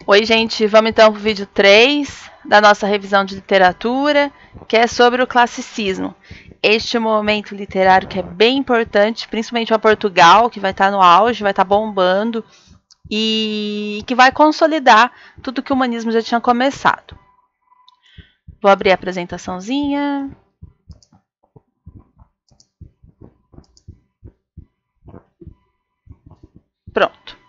Oi, gente, vamos então para o vídeo 3 da nossa revisão de literatura, que é sobre o classicismo. Este momento literário que é bem importante, principalmente para Portugal, que vai estar no auge, vai estar bombando, e que vai consolidar tudo que o humanismo já tinha começado. Vou abrir a apresentaçãozinha. Pronto.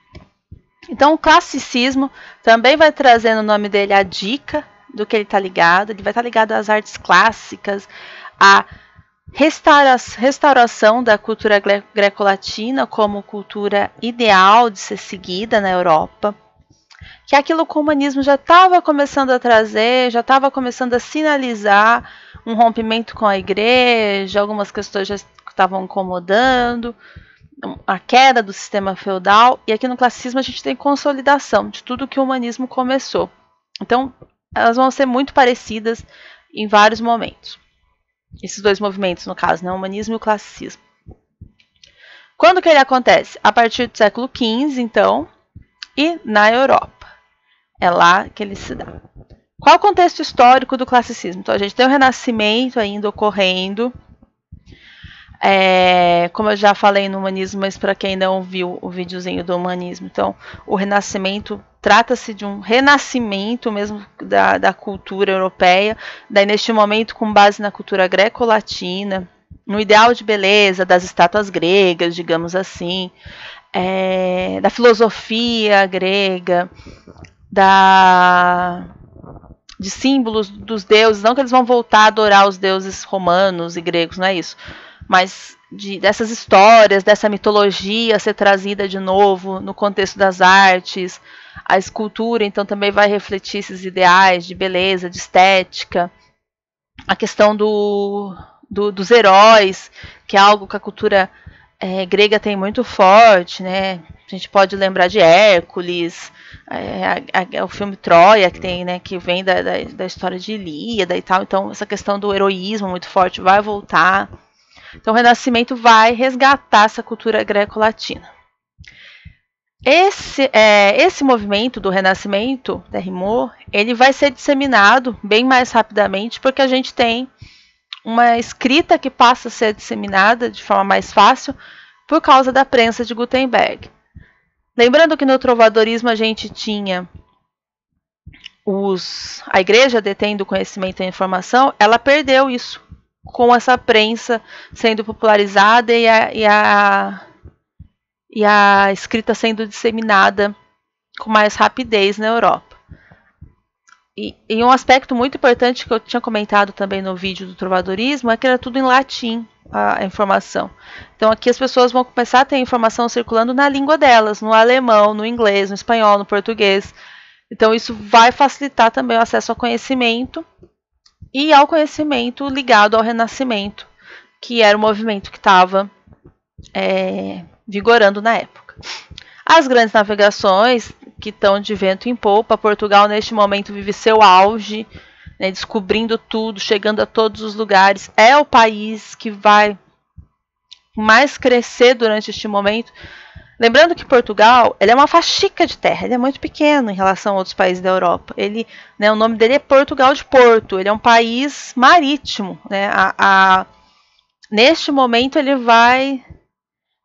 Então, o classicismo também vai trazer no nome dele a dica do que ele está ligado. Ele vai estar ligado às artes clássicas, à restauração da cultura greco-latina como cultura ideal de ser seguida na Europa, que aquilo que o humanismo já estava começando a trazer, já estava começando a sinalizar um rompimento com a igreja, algumas questões já estavam incomodando, a queda do sistema feudal, e aqui no classicismo a gente tem consolidação de tudo que o humanismo começou. Então, elas vão ser muito parecidas em vários momentos. Esses dois movimentos, no caso, né? O humanismo e o classicismo. Quando que ele acontece? A partir do século XV, então, e na Europa. É lá que ele se dá. Qual o contexto histórico do classicismo? Então, a gente tem o Renascimento ainda ocorrendo. Como eu já falei no humanismo, mas para quem não viu o videozinho do humanismo, então, o Renascimento trata-se de um renascimento mesmo da cultura europeia, daí neste momento com base na cultura greco-latina, no ideal de beleza das estátuas gregas, digamos assim, da filosofia grega, de símbolos dos deuses, não que eles vão voltar a adorar os deuses romanos e gregos, não é isso, mas dessas histórias, dessa mitologia ser trazida de novo no contexto das artes. A escultura, então, também vai refletir esses ideais de beleza, de estética. A questão dos heróis, que é algo que a cultura grega tem muito forte, né? A gente pode lembrar de Hércules, o filme Troia, que tem, né, que vem da história de Ilíada e tal. Então, essa questão do heroísmo muito forte vai voltar. Então, o Renascimento vai resgatar essa cultura greco-latina. Esse movimento do Renascimento, da Rimou, ele vai ser disseminado bem mais rapidamente, porque a gente tem uma escrita que passa a ser disseminada de forma mais fácil por causa da prensa de Gutenberg. Lembrando que no trovadorismo a gente tinha a igreja detendo o conhecimento e a informação, ela perdeu isso com essa prensa sendo popularizada e a escrita sendo disseminada com mais rapidez na Europa. E um aspecto muito importante que eu tinha comentado também no vídeo do trovadorismo é que era tudo em latim a informação. Então aqui as pessoas vão começar a ter informação circulando na língua delas, no alemão, no inglês, no espanhol, no português. Então isso vai facilitar também o acesso ao conhecimento e ao conhecimento ligado ao Renascimento, que era o movimento que estava vigorando na época. As grandes navegações, que estão de vento em popa, Portugal neste momento vive seu auge, né, descobrindo tudo, chegando a todos os lugares. É o país que vai mais crescer durante este momento. Lembrando que Portugal, ele é uma faxica de terra, ele é muito pequeno em relação a outros países da Europa. Ele, né, o nome dele é Portugal de Porto, ele é um país marítimo. Né, neste momento ele vai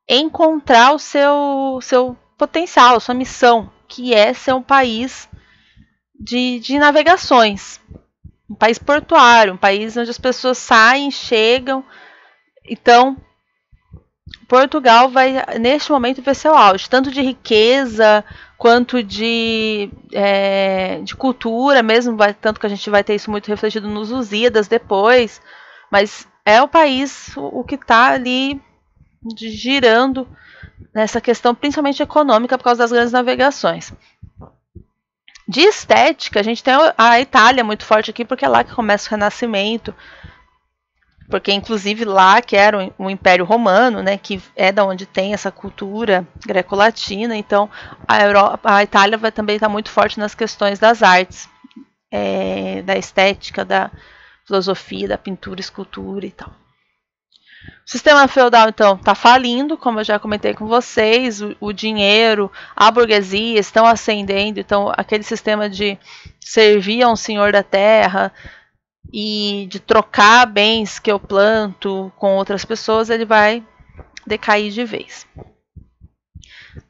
encontrar o seu potencial, a sua missão, que é ser um país de navegações, um país portuário, um país onde as pessoas saem, chegam. Então, Portugal vai, neste momento, ver seu auge, tanto de riqueza quanto de cultura mesmo, tanto que a gente vai ter isso muito refletido nos Lusíadas depois, mas é o país o que está ali girando nessa questão principalmente econômica por causa das grandes navegações. De estética, a gente tem a Itália muito forte aqui, porque é lá que começa o Renascimento, porque inclusive lá que era o Império Romano, né, que é da onde tem essa cultura greco-latina, então a Itália vai também estar muito forte nas questões das artes, da estética, da filosofia, da pintura, escultura e tal. O sistema feudal, então, está falindo, como eu já comentei com vocês, o dinheiro, a burguesia estão ascendendo, então aquele sistema de servir a um senhor da terra e de trocar bens que eu planto com outras pessoas, ele vai decair de vez.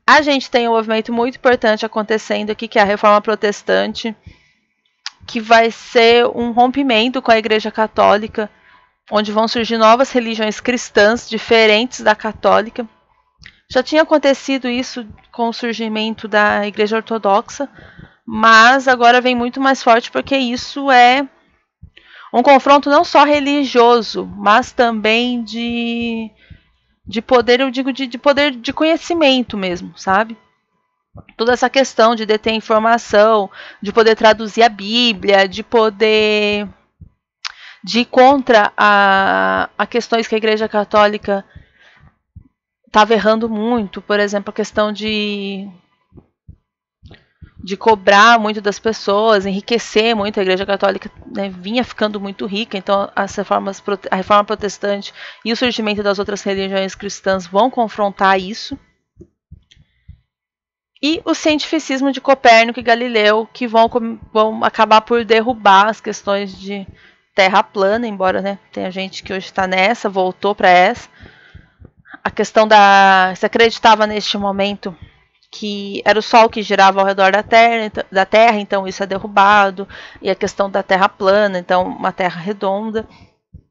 A gente tem um movimento muito importante acontecendo aqui, que é a Reforma Protestante, que vai ser um rompimento com a Igreja Católica, onde vão surgir novas religiões cristãs diferentes da católica. Já tinha acontecido isso com o surgimento da Igreja Ortodoxa, mas agora vem muito mais forte porque isso é um confronto não só religioso, mas também de poder, eu digo de poder de conhecimento mesmo, sabe? Toda essa questão de deter informação, de poder traduzir a Bíblia, de poder de ir contra a questões que a Igreja Católica estava errando muito, por exemplo, a questão de cobrar muito das pessoas, enriquecer muito. A Igreja Católica, né, vinha ficando muito rica, então a Reforma Protestante e o surgimento das outras religiões cristãs vão confrontar isso. E o cientificismo de Copérnico e Galileu, que vão acabar por derrubar as questões de terra plana, embora, né, tenha gente que hoje está nessa, voltou para essa. A questão se acreditava neste momento que era o Sol que girava ao redor da Terra, então isso é derrubado, e a questão da Terra plana, então uma Terra redonda.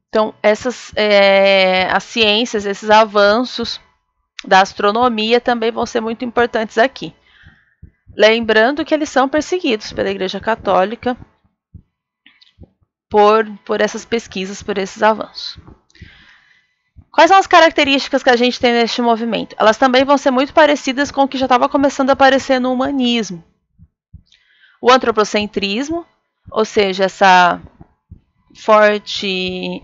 Então as ciências, esses avanços da astronomia também vão ser muito importantes aqui. Lembrando que eles são perseguidos pela Igreja Católica por essas pesquisas, por esses avanços. Quais são as características que a gente tem neste movimento? Elas também vão ser muito parecidas com o que já estava começando a aparecer no humanismo. O antropocentrismo, ou seja, essa forte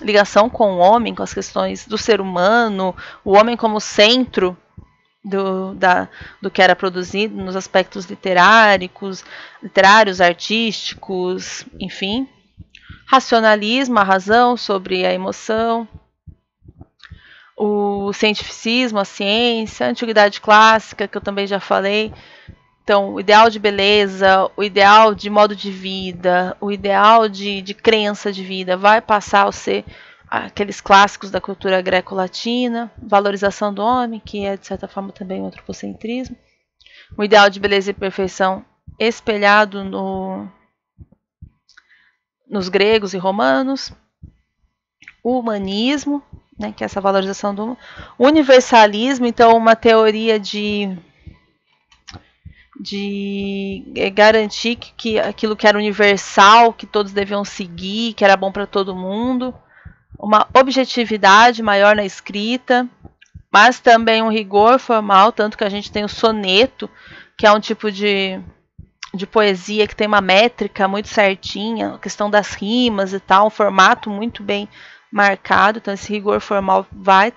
ligação com o homem, com as questões do ser humano, o homem como centro do que era produzido nos aspectos literários, artísticos, enfim. Racionalismo, a razão sobre a emoção. O cientificismo, a ciência, a antiguidade clássica, que eu também já falei. Então, o ideal de beleza, o ideal de modo de vida, o ideal de crença de vida vai passar a ser aqueles clássicos da cultura greco-latina. Valorização do homem, que é, de certa forma, também o antropocentrismo. O ideal de beleza e perfeição espelhado nos gregos e romanos. O humanismo, né, que é essa valorização do universalismo, então uma teoria de garantir que aquilo que era universal, que todos deviam seguir, que era bom para todo mundo. Uma objetividade maior na escrita, mas também um rigor formal, tanto que a gente tem o soneto, que é um tipo de poesia que tem uma métrica muito certinha, a questão das rimas e tal, um formato muito bem marcado, então esse rigor formal vai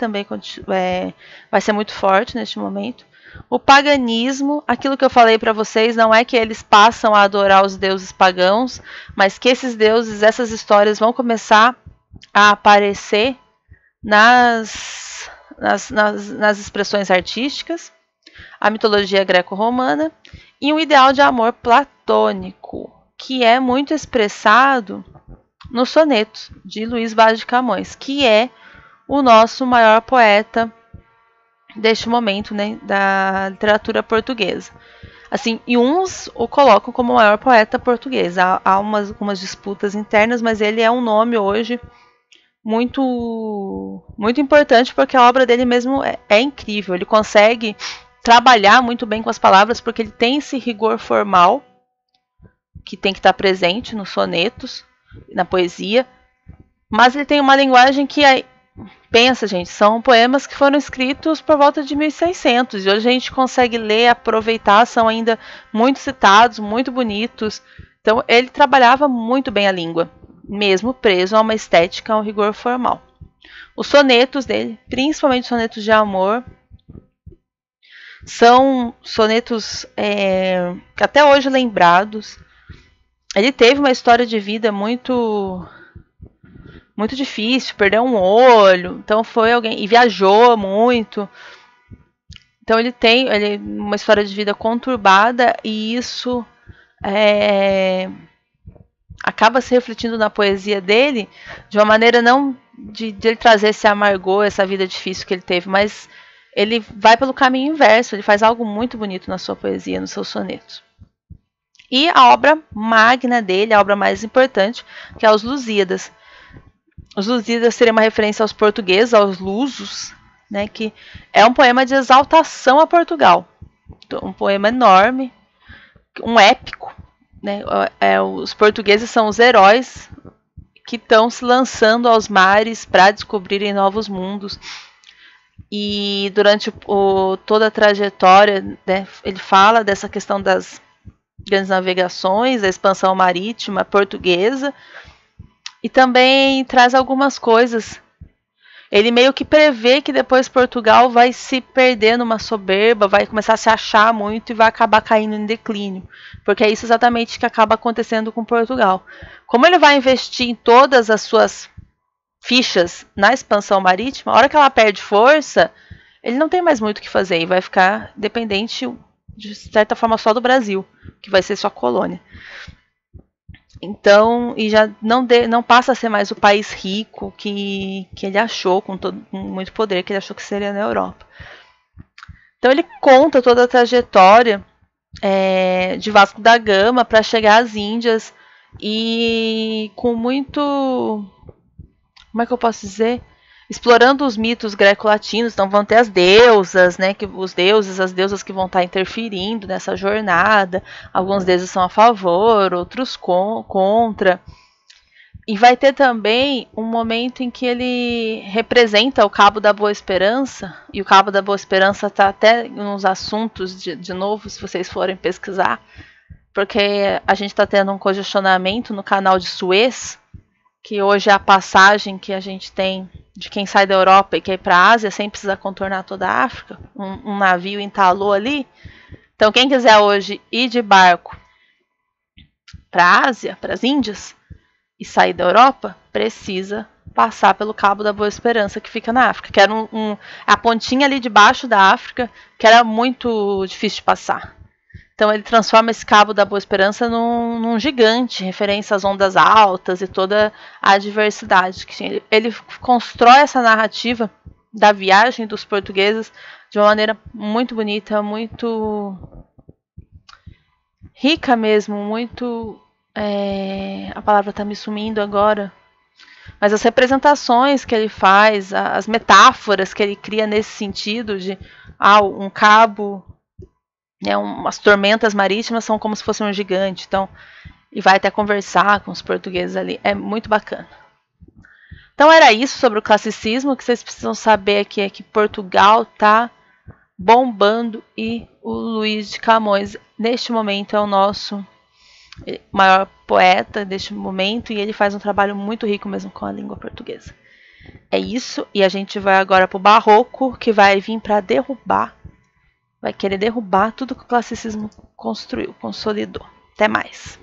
ser muito forte neste momento. O paganismo, aquilo que eu falei para vocês, não é que eles passam a adorar os deuses pagãos, mas que esses deuses, essas histórias vão começar a aparecer nas expressões artísticas. A mitologia greco-romana e um ideal de amor platônico, que é muito expressado nos sonetos de Luís Vaz de Camões, que é o nosso maior poeta deste momento, né, da literatura portuguesa. Assim, e uns o colocam como o maior poeta português. Há algumas disputas internas, mas ele é um nome hoje muito, muito importante, porque a obra dele mesmo é incrível. Ele consegue trabalhar muito bem com as palavras, porque ele tem esse rigor formal que tem que estar presente nos sonetos, na poesia, mas ele tem uma linguagem que pensa, gente, são poemas que foram escritos por volta de 1600 e hoje a gente consegue ler, aproveitar, são ainda muito citados, muito bonitos. Então ele trabalhava muito bem a língua, mesmo preso a uma estética, a um rigor formal. Os sonetos dele, principalmente sonetos de amor, são sonetos até hoje lembrados. Ele teve uma história de vida muito muito difícil, perdeu um olho, então foi alguém e viajou muito. Então ele tem uma história de vida conturbada e isso acaba se refletindo na poesia dele de uma maneira não de ele trazer esse amargor, essa vida difícil que ele teve, mas ele vai pelo caminho inverso, ele faz algo muito bonito na sua poesia, nos seus sonetos. E a obra magna dele, a obra mais importante, que é os Lusíadas. Os Lusíadas seria uma referência aos portugueses, aos lusos, né, que é um poema de exaltação a Portugal. Um poema enorme, um épico. Né, os portugueses são os heróis que estão se lançando aos mares para descobrirem novos mundos. E durante toda a trajetória, né, ele fala dessa questão das grandes navegações, da expansão marítima portuguesa, e também traz algumas coisas. Ele meio que prevê que depois Portugal vai se perder numa soberba, vai começar a se achar muito e vai acabar caindo em declínio. Porque é isso exatamente que acaba acontecendo com Portugal. Como ele vai investir em todas as suas fichas na expansão marítima, a hora que ela perde força, ele não tem mais muito o que fazer e vai ficar dependente, de certa forma, só do Brasil, que vai ser sua colônia. Então, e já não passa a ser mais o país rico que ele achou, com muito poder, que ele achou que seria na Europa. Então ele conta toda a trajetória de Vasco da Gama para chegar às Índias e com muito, como é que eu posso dizer? Explorando os mitos greco-latinos, então vão ter as deusas, né, os deuses, as deusas que vão estar interferindo nessa jornada. Alguns deles são a favor, outros contra. E vai ter também um momento em que ele representa o Cabo da Boa Esperança, e o Cabo da Boa Esperança está até nos assuntos, de novo, se vocês forem pesquisar, porque a gente está tendo um congestionamento no canal de Suez, que hoje é a passagem que a gente tem de quem sai da Europa e quer ir para a Ásia sem precisar contornar toda a África. Um navio entalou ali. Então quem quiser hoje ir de barco para a Ásia, para as Índias, e sair da Europa, precisa passar pelo Cabo da Boa Esperança, que fica na África, que era a pontinha ali debaixo da África, que era muito difícil de passar. Então ele transforma esse Cabo da Boa Esperança num gigante, referência às ondas altas e toda a diversidade que tinha. Ele constrói essa narrativa da viagem dos portugueses de uma maneira muito bonita, muito rica mesmo, muito... a palavra está me sumindo agora. Mas as representações que ele faz, as metáforas que ele cria nesse sentido de um cabo... as tormentas marítimas são como se fosse um gigante, então, e vai até conversar com os portugueses ali, é muito bacana. Então era isso sobre o classicismo. O que vocês precisam saber aqui é que Portugal está bombando e o Luís de Camões neste momento é o nosso maior poeta deste momento e ele faz um trabalho muito rico mesmo com a língua portuguesa. É isso, e a gente vai agora para o Barroco, que vai vir para vai querer derrubar tudo que o classicismo construiu, consolidou. Até mais.